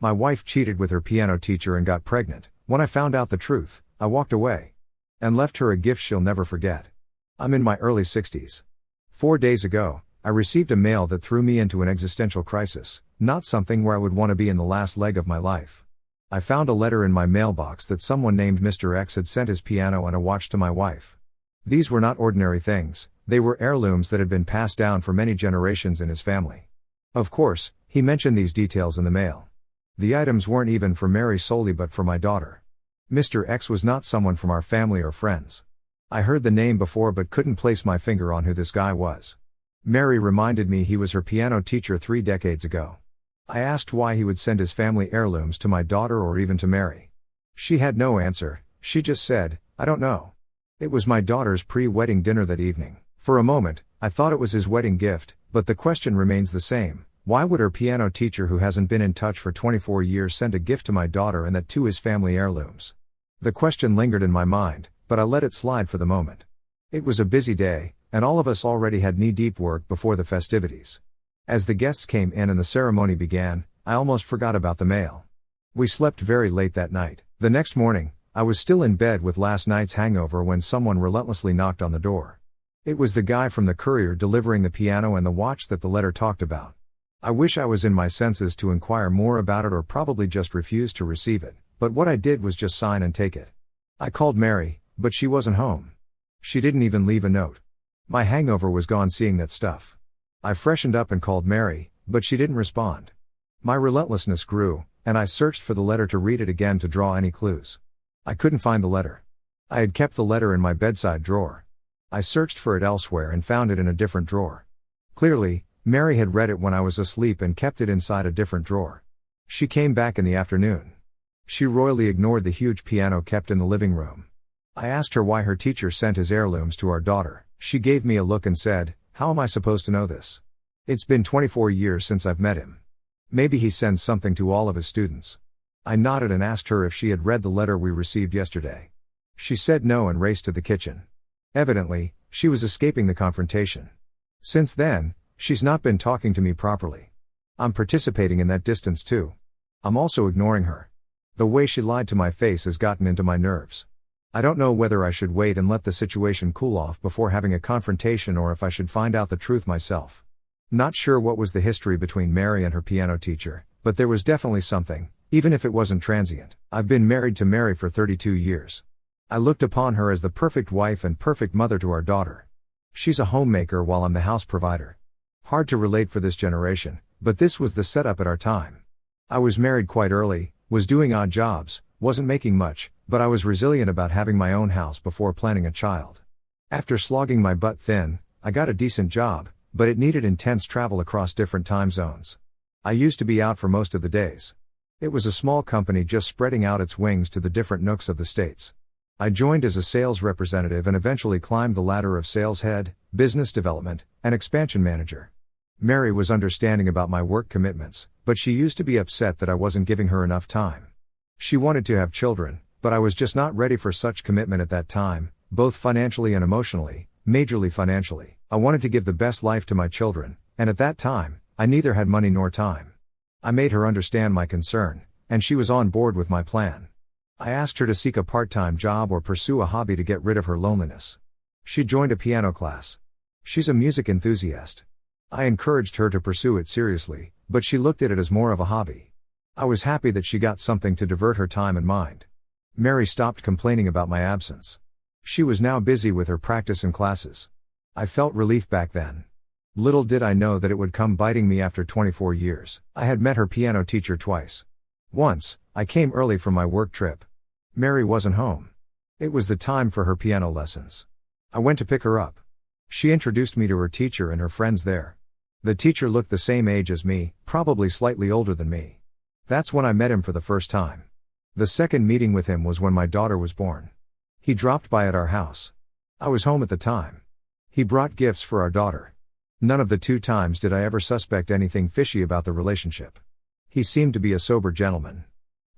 My wife cheated with her piano teacher and got pregnant. When I found out the truth, I walked away. And left her a gift she'll never forget. I'm in my early 60s. 4 days ago, I received a mail that threw me into an existential crisis, not something where I would want to be in the last leg of my life. I found a letter in my mailbox that someone named Mr. X had sent his piano and a watch to my wife. These were not ordinary things, they were heirlooms that had been passed down for many generations in his family. Of course, he mentioned these details in the mail. The items weren't even for Mary solely but for my daughter. Mr. X was not someone from our family or friends. I heard the name before but couldn't place my finger on who this guy was. Mary reminded me he was her piano teacher 3 decades ago. I asked why he would send his family heirlooms to my daughter or even to Mary. She had no answer, she just said, "I don't know." It was my daughter's pre-wedding dinner that evening. For a moment, I thought it was his wedding gift, but the question remains the same. Why would her piano teacher who hasn't been in touch for 24 years send a gift to my daughter and that to his family heirlooms? The question lingered in my mind, but I let it slide for the moment. It was a busy day, and all of us already had knee-deep work before the festivities. As the guests came in and the ceremony began, I almost forgot about the mail. We slept very late that night. The next morning, I was still in bed with last night's hangover when someone relentlessly knocked on the door. It was the guy from the courier delivering the piano and the watch that the letter talked about. I wish I was in my senses to inquire more about it or probably just refuse to receive it, but what I did was just sign and take it. I called Mary, but she wasn't home. She didn't even leave a note. My hangover was gone seeing that stuff. I freshened up and called Mary, but she didn't respond. My relentlessness grew, and I searched for the letter to read it again to draw any clues. I couldn't find the letter. I had kept the letter in my bedside drawer. I searched for it elsewhere and found it in a different drawer. Clearly, Mary had read it when I was asleep and kept it inside a different drawer. She came back in the afternoon. She royally ignored the huge piano kept in the living room. I asked her why her teacher sent his heirlooms to our daughter. She gave me a look and said, "How am I supposed to know this? It's been 24 years since I've met him. Maybe he sends something to all of his students." I nodded and asked her if she had read the letter we received yesterday. She said no and raced to the kitchen. Evidently, she was escaping the confrontation. Since then, she's not been talking to me properly. I'm participating in that distance too. I'm also ignoring her. The way she lied to my face has gotten into my nerves. I don't know whether I should wait and let the situation cool off before having a confrontation or if I should find out the truth myself. Not sure what was the history between Mary and her piano teacher, but there was definitely something, even if it wasn't transient. I've been married to Mary for 32 years. I looked upon her as the perfect wife and perfect mother to our daughter. She's a homemaker while I'm the house provider. Hard to relate for this generation, but this was the setup at our time. I was married quite early, was doing odd jobs, wasn't making much, but I was resilient about having my own house before planning a child. After slogging my butt thin, I got a decent job, but it needed intense travel across different time zones. I used to be out for most of the days. It was a small company just spreading out its wings to the different nooks of the states. I joined as a sales representative and eventually climbed the ladder of sales head, business development, and expansion manager. Mary was understanding about my work commitments, but she used to be upset that I wasn't giving her enough time. She wanted to have children, but I was just not ready for such commitment at that time, both financially and emotionally, majorly financially. I wanted to give the best life to my children, and at that time, I neither had money nor time. I made her understand my concern, and she was on board with my plan. I asked her to seek a part-time job or pursue a hobby to get rid of her loneliness. She joined a piano class. She's a music enthusiast. I encouraged her to pursue it seriously, but she looked at it as more of a hobby. I was happy that she got something to divert her time and mind. Mary stopped complaining about my absence. She was now busy with her practice and classes. I felt relief back then. Little did I know that it would come biting me after 24 years. I had met her piano teacher twice. Once, I came early from my work trip. Mary wasn't home. It was the time for her piano lessons. I went to pick her up. She introduced me to her teacher and her friends there. The teacher looked the same age as me, probably slightly older than me. That's when I met him for the first time. The second meeting with him was when my daughter was born. He dropped by at our house. I was home at the time. He brought gifts for our daughter. None of the 2 times did I ever suspect anything fishy about the relationship. He seemed to be a sober gentleman.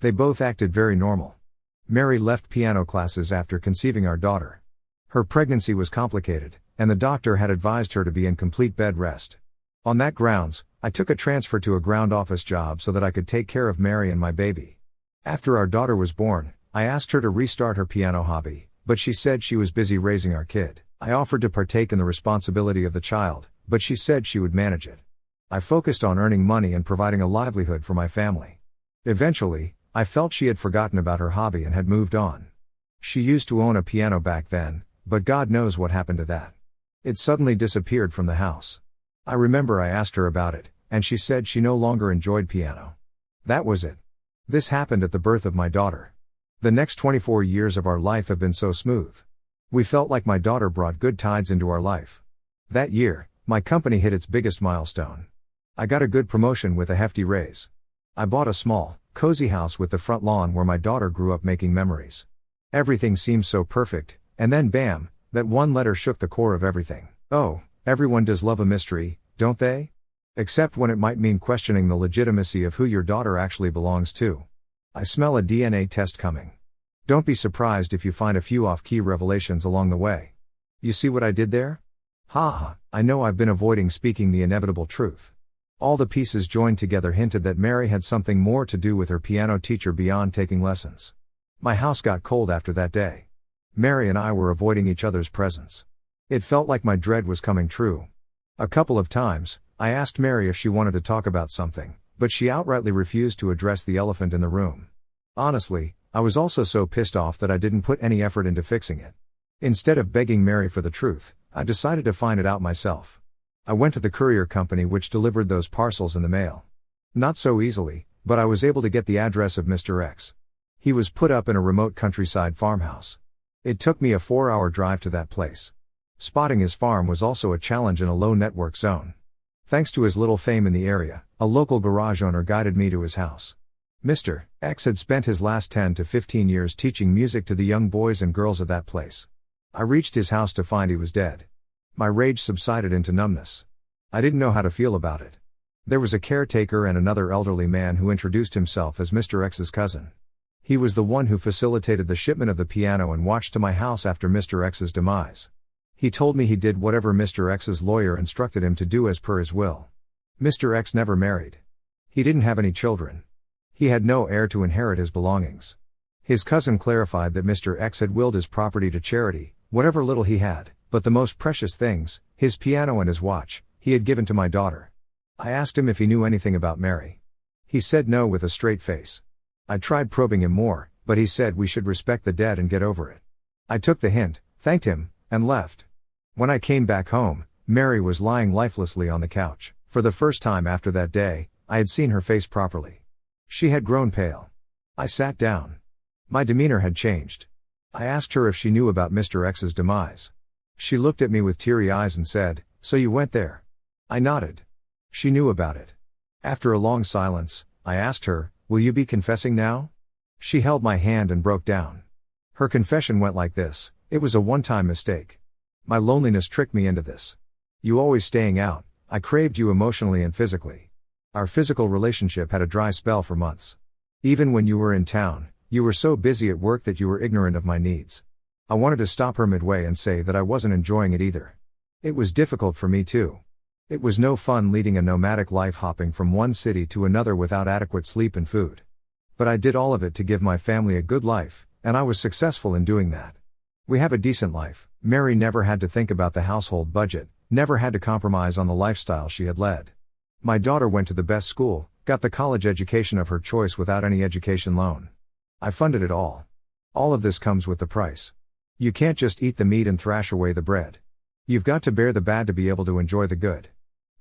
They both acted very normal. Mary left piano classes after conceiving our daughter. Her pregnancy was complicated, and the doctor had advised her to be in complete bed rest. On that grounds, I took a transfer to a ground office job so that I could take care of Mary and my baby. After our daughter was born, I asked her to restart her piano hobby, but she said she was busy raising our kid. I offered to partake in the responsibility of the child, but she said she would manage it. I focused on earning money and providing a livelihood for my family. Eventually, I felt she had forgotten about her hobby and had moved on. She used to own a piano back then, but God knows what happened to that. It suddenly disappeared from the house. I remember I asked her about it, and she said she no longer enjoyed piano. That was it. This happened at the birth of my daughter. The next 24 years of our life have been so smooth. We felt like my daughter brought good tides into our life. That year, my company hit its biggest milestone. I got a good promotion with a hefty raise. I bought a small, cozy house with the front lawn where my daughter grew up making memories. Everything seemed so perfect, and then bam, that one letter shook the core of everything. Oh, everyone does love a mystery, don't they? Except when it might mean questioning the legitimacy of who your daughter actually belongs to. I smell a DNA test coming. Don't be surprised if you find a few off-key revelations along the way. You see what I did there? Ha, I know I've been avoiding speaking the inevitable truth. All the pieces joined together hinted that Mary had something more to do with her piano teacher beyond taking lessons. My house got cold after that day. Mary and I were avoiding each other's presence. It felt like my dread was coming true. A couple of times, I asked Mary if she wanted to talk about something, but she outrightly refused to address the elephant in the room. Honestly, I was also so pissed off that I didn't put any effort into fixing it. Instead of begging Mary for the truth, I decided to find it out myself. I went to the courier company which delivered those parcels in the mail. Not so easily, but I was able to get the address of Mr. X. He was put up in a remote countryside farmhouse. It took me a 4-hour drive to that place. Spotting his farm was also a challenge in a low network zone. Thanks to his little fame in the area, a local garage owner guided me to his house. Mr. X had spent his last 10 to 15 years teaching music to the young boys and girls of that place. I reached his house to find he was dead. My rage subsided into numbness. I didn't know how to feel about it. There was a caretaker and another elderly man who introduced himself as Mr. X's cousin. He was the one who facilitated the shipment of the piano and watched to my house after Mr. X's demise. He told me he did whatever Mr. X's lawyer instructed him to do as per his will. Mr. X never married. He didn't have any children. He had no heir to inherit his belongings. His cousin clarified that Mr. X had willed his property to charity, whatever little he had, but the most precious things, his piano and his watch, he had given to my daughter. I asked him if he knew anything about Mary. He said no with a straight face. I tried probing him more, but he said we should respect the dead and get over it. I took the hint, thanked him, and left. When I came back home, Mary was lying lifelessly on the couch. For the first time after that day, I had seen her face properly. She had grown pale. I sat down. My demeanor had changed. I asked her if she knew about Mr. X's demise. She looked at me with teary eyes and said, "So you went there?" I nodded. She knew about it. After a long silence, I asked her, "Will you be confessing now?" She held my hand and broke down. Her confession went like this: "It was a one-time mistake. My loneliness tricked me into this. You always staying out, I craved you emotionally and physically. Our physical relationship had a dry spell for months. Even when you were in town, you were so busy at work that you were ignorant of my needs. I wanted to stop her midway and say that I wasn't enjoying it either. It was difficult for me too. It was no fun leading a nomadic life hopping from one city to another without adequate sleep and food. But I did all of it to give my family a good life, and I was successful in doing that. We have a decent life. Mary never had to think about the household budget, never had to compromise on the lifestyle she had led. My daughter went to the best school, got the college education of her choice without any education loan. I funded it all. All of this comes with the price. You can't just eat the meat and thrash away the bread. You've got to bear the bad to be able to enjoy the good.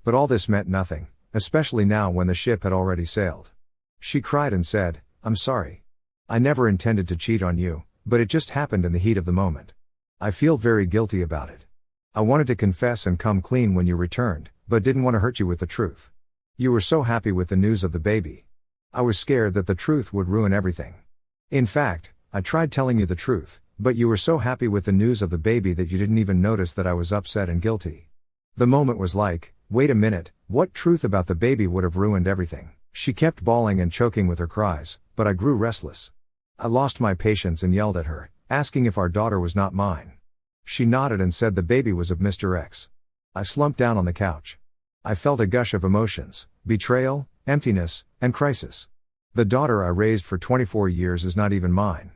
But all this meant nothing, especially now when the ship had already sailed. She cried and said, "I'm sorry. I never intended to cheat on you, but it just happened in the heat of the moment. I feel very guilty about it. I wanted to confess and come clean when you returned, but didn't want to hurt you with the truth. You were so happy with the news of the baby. I was scared that the truth would ruin everything. In fact, I tried telling you the truth, but you were so happy with the news of the baby that you didn't even notice that I was upset and guilty. The moment was like, wait a minute, what truth about the baby would have ruined everything?" She kept bawling and choking with her cries, but I grew restless. I lost my patience and yelled at her, asking if our daughter was not mine. She nodded and said the baby was of Mr. X. I slumped down on the couch. I felt a gush of emotions, betrayal, emptiness, and crisis. The daughter I raised for 24 years is not even mine.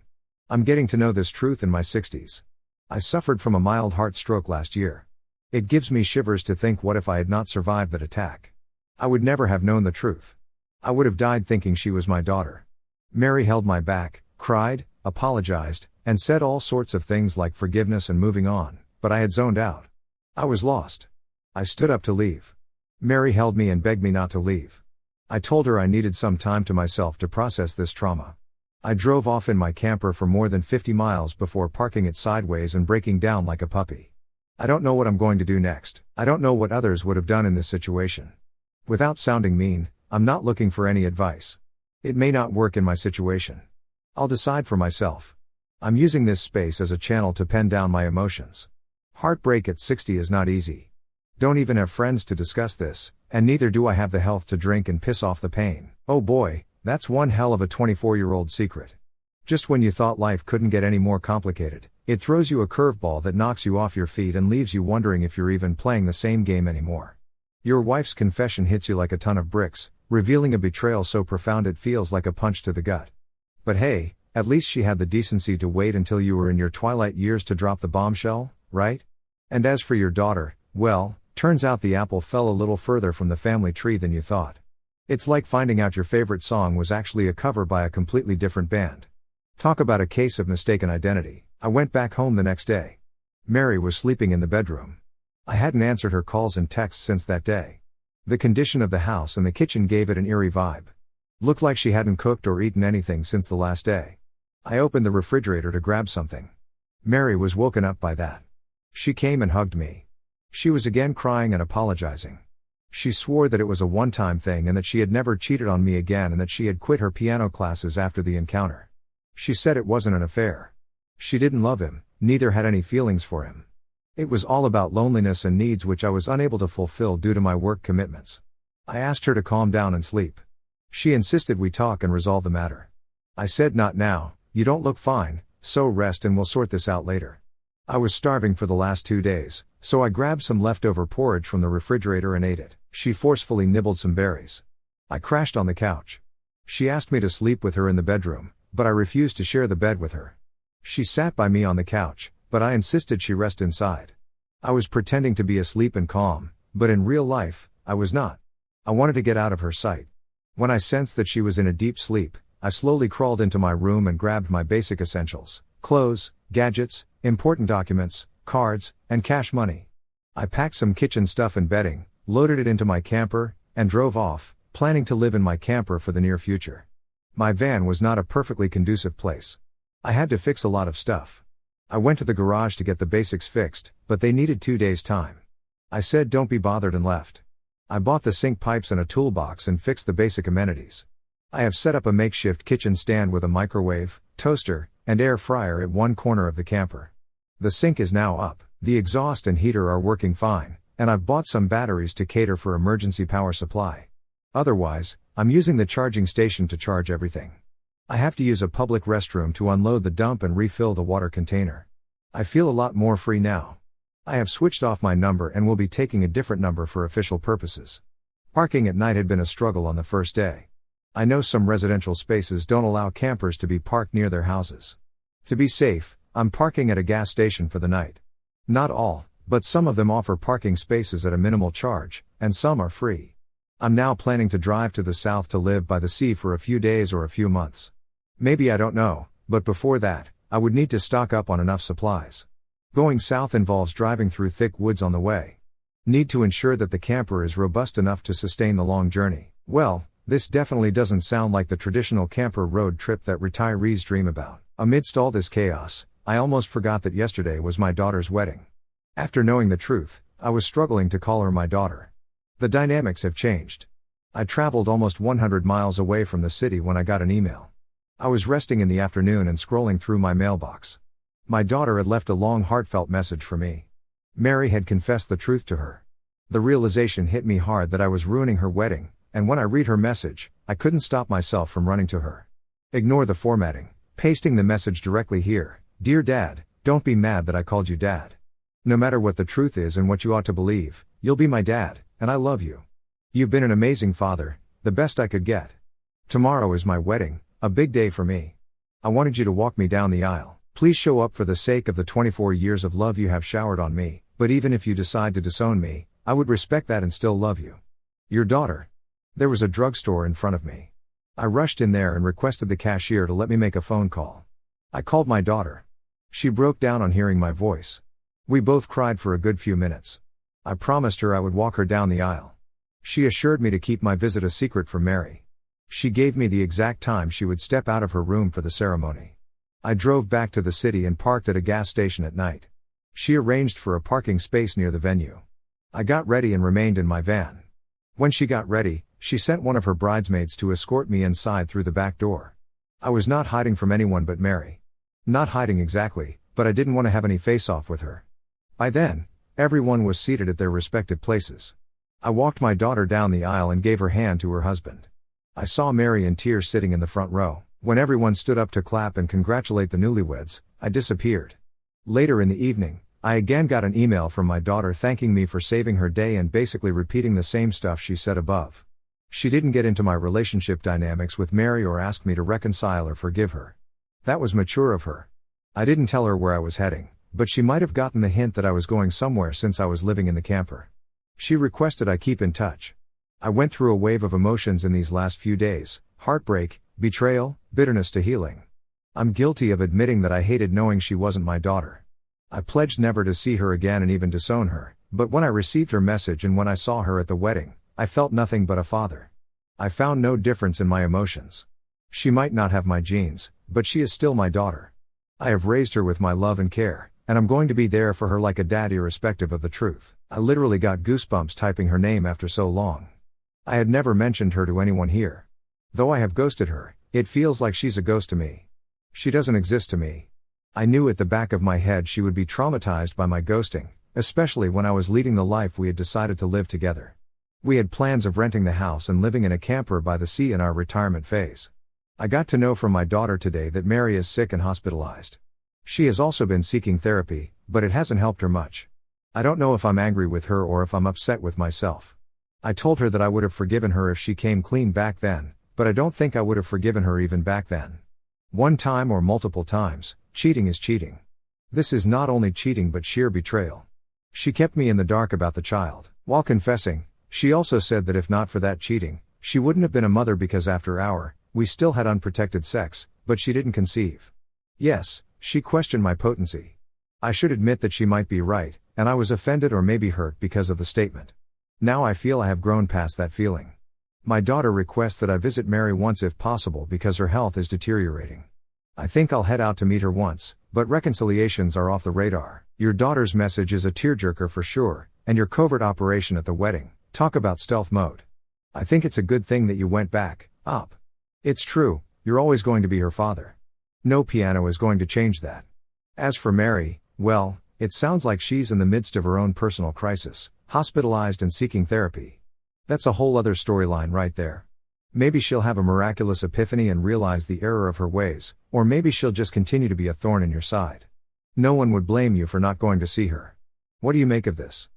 I'm getting to know this truth in my 60s. I suffered from a mild heart stroke last year. It gives me shivers to think, what if I had not survived that attack? I would never have known the truth. I would have died thinking she was my daughter. Mary held my back, cried, apologized, and said all sorts of things like forgiveness and moving on, but I had zoned out. I was lost. I stood up to leave. Mary held me and begged me not to leave. I told her I needed some time to myself to process this trauma. I drove off in my camper for more than 50 miles before parking it sideways and breaking down like a puppy. I don't know what I'm going to do next. I don't know what others would have done in this situation. Without sounding mean, I'm not looking for any advice. It may not work in my situation. I'll decide for myself. I'm using this space as a channel to pen down my emotions. Heartbreak at 60 is not easy. Don't even have friends to discuss this, and neither do I have the health to drink and piss off the pain. Oh boy, that's one hell of a 24-year-old secret. Just when you thought life couldn't get any more complicated, it throws you a curveball that knocks you off your feet and leaves you wondering if you're even playing the same game anymore. Your wife's confession hits you like a ton of bricks, revealing a betrayal so profound it feels like a punch to the gut. But hey, at least she had the decency to wait until you were in your twilight years to drop the bombshell, right? And as for your daughter, well, turns out the apple fell a little further from the family tree than you thought. It's like finding out your favorite song was actually a cover by a completely different band. Talk about a case of mistaken identity. I went back home the next day. Mary was sleeping in the bedroom. I hadn't answered her calls and texts since that day. The condition of the house and the kitchen gave it an eerie vibe. Looked like she hadn't cooked or eaten anything since the last day. I opened the refrigerator to grab something. Mary was woken up by that. She came and hugged me. She was again crying and apologizing. She swore that it was a one-time thing and that she had never cheated on me again and that she had quit her piano classes after the encounter. She said it wasn't an affair. She didn't love him, neither had any feelings for him. It was all about loneliness and needs which I was unable to fulfill due to my work commitments. I asked her to calm down and sleep. She insisted we talk and resolve the matter. I said, not now, you don't look fine, so rest and we'll sort this out later. I was starving for the last 2 days, so I grabbed some leftover porridge from the refrigerator and ate it. She forcefully nibbled some berries. I crashed on the couch. She asked me to sleep with her in the bedroom, but I refused to share the bed with her. She sat by me on the couch, but I insisted she rest inside. I was pretending to be asleep and calm, but in real life, I was not. I wanted to get out of her sight. When I sensed that she was in a deep sleep, I slowly crawled into my room and grabbed my basic essentials: clothes, gadgets, important documents, cards, and cash money. I packed some kitchen stuff and bedding, loaded it into my camper, and drove off, planning to live in my camper for the near future. My van was not a perfectly conducive place. I had to fix a lot of stuff. I went to the garage to get the basics fixed, but they needed 2 days' time. I said don't be bothered and left. I bought the sink pipes and a toolbox and fixed the basic amenities. I have set up a makeshift kitchen stand with a microwave, toaster, and air fryer at one corner of the camper. The sink is now up, the exhaust and heater are working fine, and I've bought some batteries to cater for emergency power supply. Otherwise, I'm using the charging station to charge everything. I have to use a public restroom to unload the dump and refill the water container. I feel a lot more free now. I have switched off my number and will be taking a different number for official purposes. Parking at night had been a struggle on the first day. I know some residential spaces don't allow campers to be parked near their houses. To be safe, I'm parking at a gas station for the night. Not all, but some of them offer parking spaces at a minimal charge, and some are free. I'm now planning to drive to the south to live by the sea for a few days or a few months. Maybe, I don't know, but before that, I would need to stock up on enough supplies. Going south involves driving through thick woods on the way. Need to ensure that the camper is robust enough to sustain the long journey. Well, this definitely doesn't sound like the traditional camper road trip that retirees dream about. Amidst all this chaos, I almost forgot that yesterday was my daughter's wedding. After knowing the truth, I was struggling to call her my daughter. The dynamics have changed. I traveled almost 100 miles away from the city when I got an email. I was resting in the afternoon and scrolling through my mailbox. My daughter had left a long heartfelt message for me. Mary had confessed the truth to her. The realization hit me hard that I was ruining her wedding, and when I read her message, I couldn't stop myself from running to her. Ignore the formatting, pasting the message directly here. Dear Dad, don't be mad that I called you Dad. No matter what the truth is and what you ought to believe, you'll be my dad, and I love you. You've been an amazing father, the best I could get. Tomorrow is my wedding, a big day for me. I wanted you to walk me down the aisle. Please show up for the sake of the 24 years of love you have showered on me, but even if you decide to disown me, I would respect that and still love you. Your daughter. There was a drugstore in front of me. I rushed in there and requested the cashier to let me make a phone call. I called my daughter. She broke down on hearing my voice. We both cried for a good few minutes. I promised her I would walk her down the aisle. She assured me to keep my visit a secret from Mary. She gave me the exact time she would step out of her room for the ceremony. I drove back to the city and parked at a gas station at night. She arranged for a parking space near the venue. I got ready and remained in my van. When she got ready, she sent one of her bridesmaids to escort me inside through the back door. I was not hiding from anyone but Mary. Not hiding exactly, but I didn't want to have any face-off with her. By then, everyone was seated at their respective places. I walked my daughter down the aisle and gave her hand to her husband. I saw Mary in tears sitting in the front row. When everyone stood up to clap and congratulate the newlyweds, I disappeared. Later in the evening, I again got an email from my daughter thanking me for saving her day and basically repeating the same stuff she said above. She didn't get into my relationship dynamics with Mary or ask me to reconcile or forgive her. That was mature of her. I didn't tell her where I was heading, but she might have gotten the hint that I was going somewhere since I was living in the camper. She requested I keep in touch. I went through a wave of emotions in these last few days: heartbreak, betrayal, bitterness to healing. I'm guilty of admitting that I hated knowing she wasn't my daughter. I pledged never to see her again and even disown her, but when I received her message and when I saw her at the wedding, I felt nothing but a father. I found no difference in my emotions. She might not have my genes, but she is still my daughter. I have raised her with my love and care, and I'm going to be there for her like a dad irrespective of the truth. I literally got goosebumps typing her name after so long. I had never mentioned her to anyone here. Though I have ghosted her, it feels like she's a ghost to me. She doesn't exist to me. I knew at the back of my head she would be traumatized by my ghosting, especially when I was leading the life we had decided to live together. We had plans of renting the house and living in a camper by the sea in our retirement phase. I got to know from my daughter today that Mary is sick and hospitalized. She has also been seeking therapy, but it hasn't helped her much. I don't know if I'm angry with her or if I'm upset with myself. I told her that I would have forgiven her if she came clean back then, but I don't think I would have forgiven her even back then. One time or multiple times, cheating is cheating. This is not only cheating but sheer betrayal. She kept me in the dark about the child. While confessing, she also said that if not for that cheating, she wouldn't have been a mother because after we still had unprotected sex, but she didn't conceive. Yes, she questioned my potency. I should admit that she might be right, and I was offended or maybe hurt because of the statement. Now I feel I have grown past that feeling. My daughter requests that I visit Mary once if possible because her health is deteriorating. I think I'll head out to meet her once, but reconciliations are off the radar. Your daughter's message is a tearjerker for sure, and your covert operation at the wedding, talk about stealth mode. I think it's a good thing that you went back up. It's true, you're always going to be her father. No piano is going to change that. As for Mary, well, it sounds like she's in the midst of her own personal crisis, hospitalized and seeking therapy. That's a whole other storyline right there. Maybe she'll have a miraculous epiphany and realize the error of her ways, or maybe she'll just continue to be a thorn in your side. No one would blame you for not going to see her. What do you make of this?